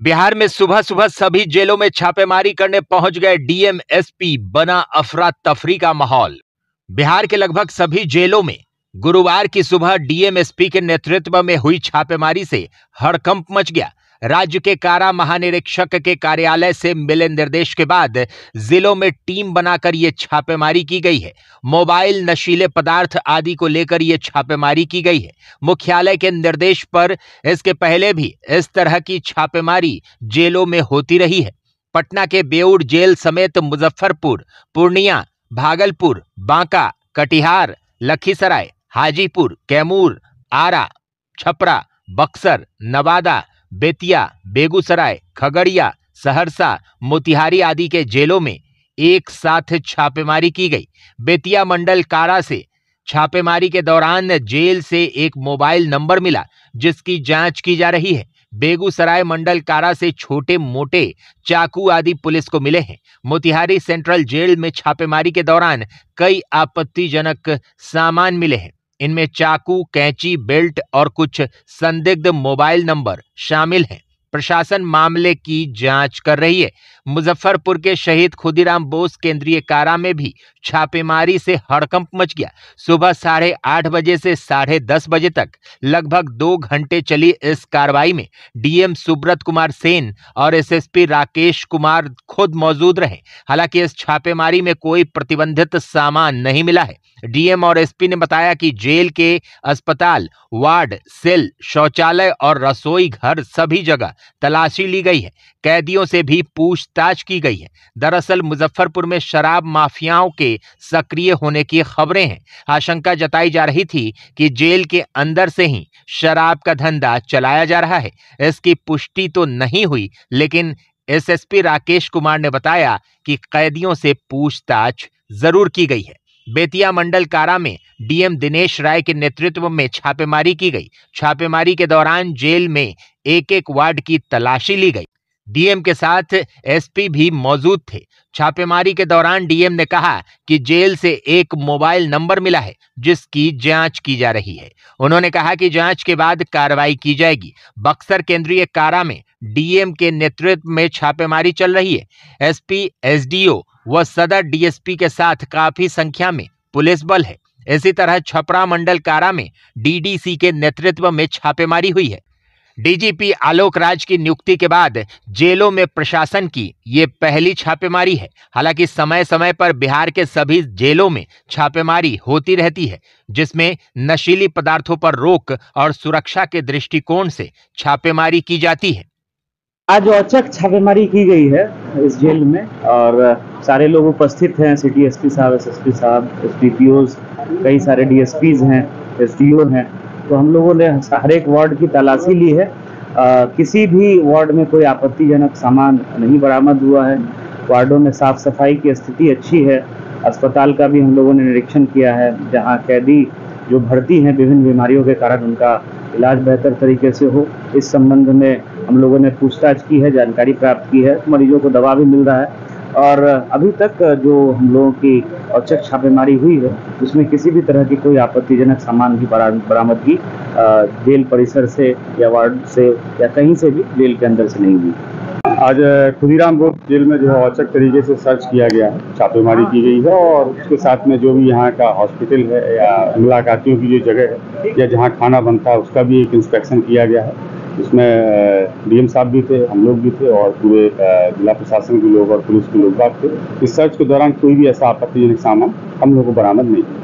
बिहार में सुबह सुबह सभी जेलों में छापेमारी करने पहुंच गए डीएम एसपी, बना अफरा तफरी का माहौल। बिहार के लगभग सभी जेलों में गुरुवार की सुबह डीएम एसपी के नेतृत्व में हुई छापेमारी से हड़कंप मच गया। राज्य के कारा महानिरीक्षक के कार्यालय से मिले निर्देश के बाद जिलों में टीम बनाकर ये छापेमारी की गई है। मोबाइल, नशीले पदार्थ आदि को लेकर ये छापेमारी की गई है। मुख्यालय के निर्देश पर इसके पहले भी इस तरह की छापेमारी जेलों में होती रही है। पटना के बेऊर जेल समेत मुजफ्फरपुर, पूर्णिया, भागलपुर, बांका, कटिहार, लखीसराय, हाजीपुर, कैमूर, आरा, छपरा, बक्सर, नवादा, बेतिया, बेगूसराय, खगड़िया, सहरसा, मोतिहारी आदि के जेलों में एक साथ छापेमारी की गई। बेतिया मंडल कारा से छापेमारी के दौरान जेल से एक मोबाइल नंबर मिला, जिसकी जांच की जा रही है। बेगूसराय मंडल कारा से छोटे मोटे चाकू आदि पुलिस को मिले हैं। मोतिहारी सेंट्रल जेल में छापेमारी के दौरान कई आपत्तिजनक सामान मिले हैं। इनमें चाकू, कैंची, बेल्ट और कुछ संदिग्ध मोबाइल नंबर शामिल हैं। प्रशासन मामले की जांच कर रही है। मुजफ्फरपुर के शहीद खुदीराम बोस केंद्रीय कारा में भी छापेमारी से हड़कंप मच गया। सुबह 8:30 बजे से 10:30 बजे तक लगभग 2 घंटे चली इस कार्रवाई में डीएम सुब्रत कुमार सेन और एसएसपी राकेश कुमार खुद मौजूद रहे। हालांकि इस छापेमारी में कोई प्रतिबंधित सामान नहीं मिला है। डीएम और एसपी ने बताया कि जेल के अस्पताल, वार्ड, सेल, शौचालय और रसोई घर सभी जगह तलाशी ली गई है। कैदियों से भी पूछताछ की गई है। दरअसल मुजफ्फरपुर में शराब माफियाओं के सक्रिय होने की खबरें हैं। आशंका जताई जा रही थी कि जेल के अंदर से ही शराब का धंधा चलाया जा रहा है। इसकी पुष्टि तो नहीं हुई, लेकिन एसएसपी राकेश कुमार ने बताया कि कैदियों से पूछताछ जरूर की गई है। बेतिया मंडल कारा में डीएम दिनेश राय के नेतृत्व में छापेमारी की गई। छापेमारी के दौरान जेल में एक वार्ड की तलाशी ली गई। डीएम के साथ एसपी भी मौजूद थे। छापेमारी के दौरान डीएम ने कहा कि जेल से एक मोबाइल नंबर मिला है, जिसकी जांच की जा रही है। उन्होंने कहा कि जांच के बाद कार्रवाई की जाएगी। बक्सर केंद्रीय कारा में डीएम के नेतृत्व में छापेमारी चल रही है। एसपी, एसडीओ व सदर डीएसपी के साथ काफी संख्या में पुलिस बल है। इसी तरह छपरा मंडल कारा में डीडीसी के नेतृत्व में छापेमारी हुई है। डीजीपी आलोक राज की नियुक्ति के बाद जेलों में प्रशासन की ये पहली छापेमारी है। हालांकि समय समय पर बिहार के सभी जेलों में छापेमारी होती रहती है, जिसमें नशीली पदार्थों पर रोक और सुरक्षा के दृष्टिकोण से छापेमारी की जाती है। आज औचक छापेमारी की गई है इस जेल में और सारे लोग उपस्थित हैं। सिटी एसपी साहब, एसएसपी साहब, एसडीपीओज, कई सारे डीएसपीज हैं, एसडीओ हैं। तो हम लोगों ने हर एक वार्ड की तलाशी ली है। किसी भी वार्ड में कोई आपत्तिजनक सामान नहीं बरामद हुआ है। वार्डों में साफ सफाई की स्थिति अच्छी है। अस्पताल का भी हम लोगों ने निरीक्षण किया है, जहाँ कैदी जो भर्ती हैं विभिन्न बीमारियों के कारण उनका इलाज बेहतर तरीके से हो, इस संबंध में हम लोगों ने पूछताछ की है, जानकारी प्राप्त की है। मरीजों को दवा भी मिल रहा है और अभी तक जो हम लोगों की औचक छापेमारी हुई है उसमें किसी भी तरह की कोई आपत्तिजनक सामान की बरामदगी जेल परिसर से या वार्ड से या कहीं से भी जेल के अंदर से नहीं हुई। आज खुदीराम बोस जेल में जो है औचक तरीके से सर्च किया गया है, छापेमारी की गई है और उसके साथ में जो भी यहाँ का हॉस्पिटल है या मुलाकातियों की जो जगह है या जहाँ खाना बनता है उसका भी एक इंस्पेक्शन किया गया है। इसमें डीएम साहब भी थे, हम लोग भी थे और पूरे जिला प्रशासन के लोग और पुलिस के लोग बात थे। इस सर्च के दौरान कोई भी ऐसा आपत्तिजनक सामान हम लोग को बरामद नहीं किया।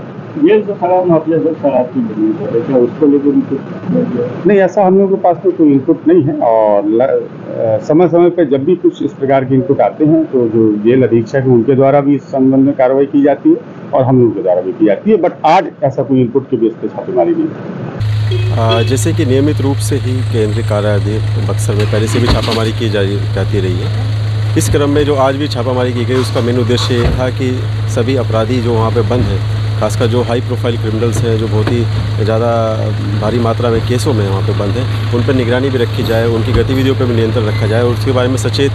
ये जो खराब माफिया सब शराब की बनी है, उसको लेकर नहीं, ऐसा हम लोगों के पास तो कोई इनपुट नहीं है और समय समय पर जब भी कुछ इस प्रकार के इनपुट आते हैं तो जो जेल अधीक्षक है उनके द्वारा भी इस संबंध में कार्रवाई की जाती है और हम लोगों के द्वारा भी की जाती है। बट आज ऐसा कोई इनपुट के बेस पे छापेमारी नहीं है। जैसे कि नियमित रूप से ही केंद्रीय कारागार बक्सर में पहले से भी छापामारी की जाती रही है। इस क्रम में जो आज भी छापामारी की गई उसका मेन उद्देश्य ये था कि सभी अपराधी जो वहाँ पे बंद हैं, खासकर जो हाई प्रोफाइल क्रिमिनल्स हैं, जो बहुत ही ज़्यादा भारी मात्रा में केसों में वहाँ पे बंद हैं, उन पर निगरानी भी रखी जाए, उनकी गतिविधियों पर भी नियंत्रण रखा जाए और उसके बारे में सचेत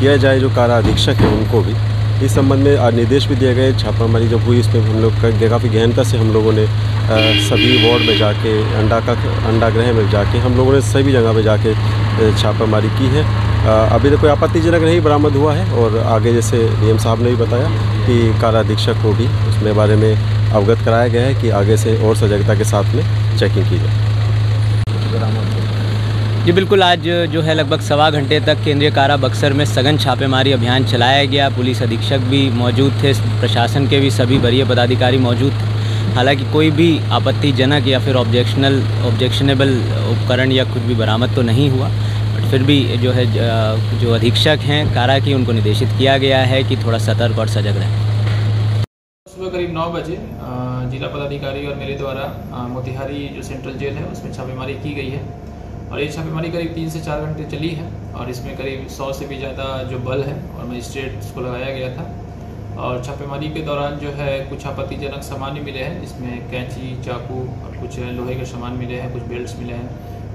किया जाए जो कारा अधीक्षक हैं उनको भी, इस संबंध में निर्देश भी दिए गए। छापामारी जब हुई इसमें हम लोग काफ़ी गहनता से हम लोगों ने सभी वार्ड में जाके अंडागृह में जाके हम लोगों ने सभी जगह पे जाके छापामारी की है। अभी तो कोई आपत्तिजनक नहीं बरामद हुआ है और आगे जैसे डीएम साहब ने भी बताया कि कारा अधीक्षक को भी उसमें बारे में अवगत कराया गया है कि आगे से और सजगता के साथ में चेकिंग की जाए। जी बिल्कुल, आज जो है लगभग 1.25 घंटे तक केंद्रीय कारा बक्सर में सघन छापेमारी अभियान चलाया गया। पुलिस अधीक्षक भी मौजूद थे, प्रशासन के भी सभी वरीय पदाधिकारी मौजूद थे। हालांकि कोई भी आपत्तिजनक या फिर ऑब्जेक्शनेबल उपकरण या कुछ भी बरामद तो नहीं हुआ, बट फिर भी जो है जो अधीक्षक हैं कारा की, उनको निर्देशित किया गया है कि थोड़ा सतर्क और सजग रहें। सुबह करीब 9 बजे जिला पदाधिकारी और मेरे द्वारा मोतिहारी जो सेंट्रल जेल है उसमें छापेमारी की गई है और ये छापेमारी करीब 3 से 4 घंटे चली है और इसमें करीब 100 से भी ज़्यादा जो बल है और मजिस्ट्रेट्स को लगाया गया था। और छापेमारी के दौरान जो है कुछ आपत्तिजनक सामान मिले हैं, जिसमें कैंची, चाकू और कुछ लोहे के सामान मिले हैं, कुछ बेल्ट्स मिले हैं,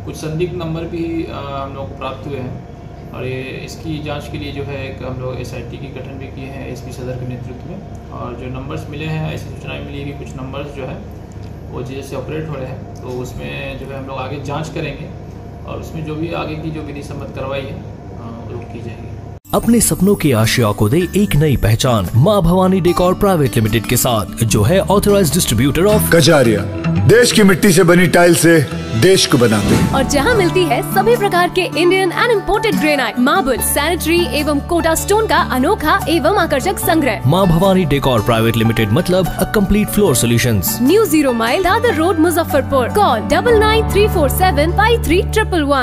कुछ संदिग्ध नंबर भी हम लोग को प्राप्त हुए हैं। और ये इसकी जांच के लिए जो है एक हम लोग SIT की गठन भी किए हैं एसपी सदर के नेतृत्व में। और जो नंबर्स मिले हैं, ऐसी सूचनाएं मिली है कि कुछ नंबर्स जो है वो जैसे ऑपरेट हो रहे हैं, तो उसमें जो है हम लोग आगे जांच करेंगे और उसमें जो भी आगे की जो विधि सम्मत कार्रवाई है वो की जाएगी। अपने सपनों की आशिया को दे एक नई पहचान माँ भवानी डेकोर प्राइवेट लिमिटेड के साथ, जो है ऑथराइज्ड डिस्ट्रीब्यूटर ऑफ कजारिया। देश की मिट्टी से बनी टाइल से देश को बनाते हैं और जहां मिलती है सभी प्रकार के Indian and imported granite, marble, sanitary एवं कोटा स्टोन का अनोखा एवं आकर्षक संग्रह। माँ भवानी डेकोर प्राइवेट लिमिटेड मतलब a complete floor solutions. New 0 mile Dadar road, Muzaffarpur. Call 9934753111।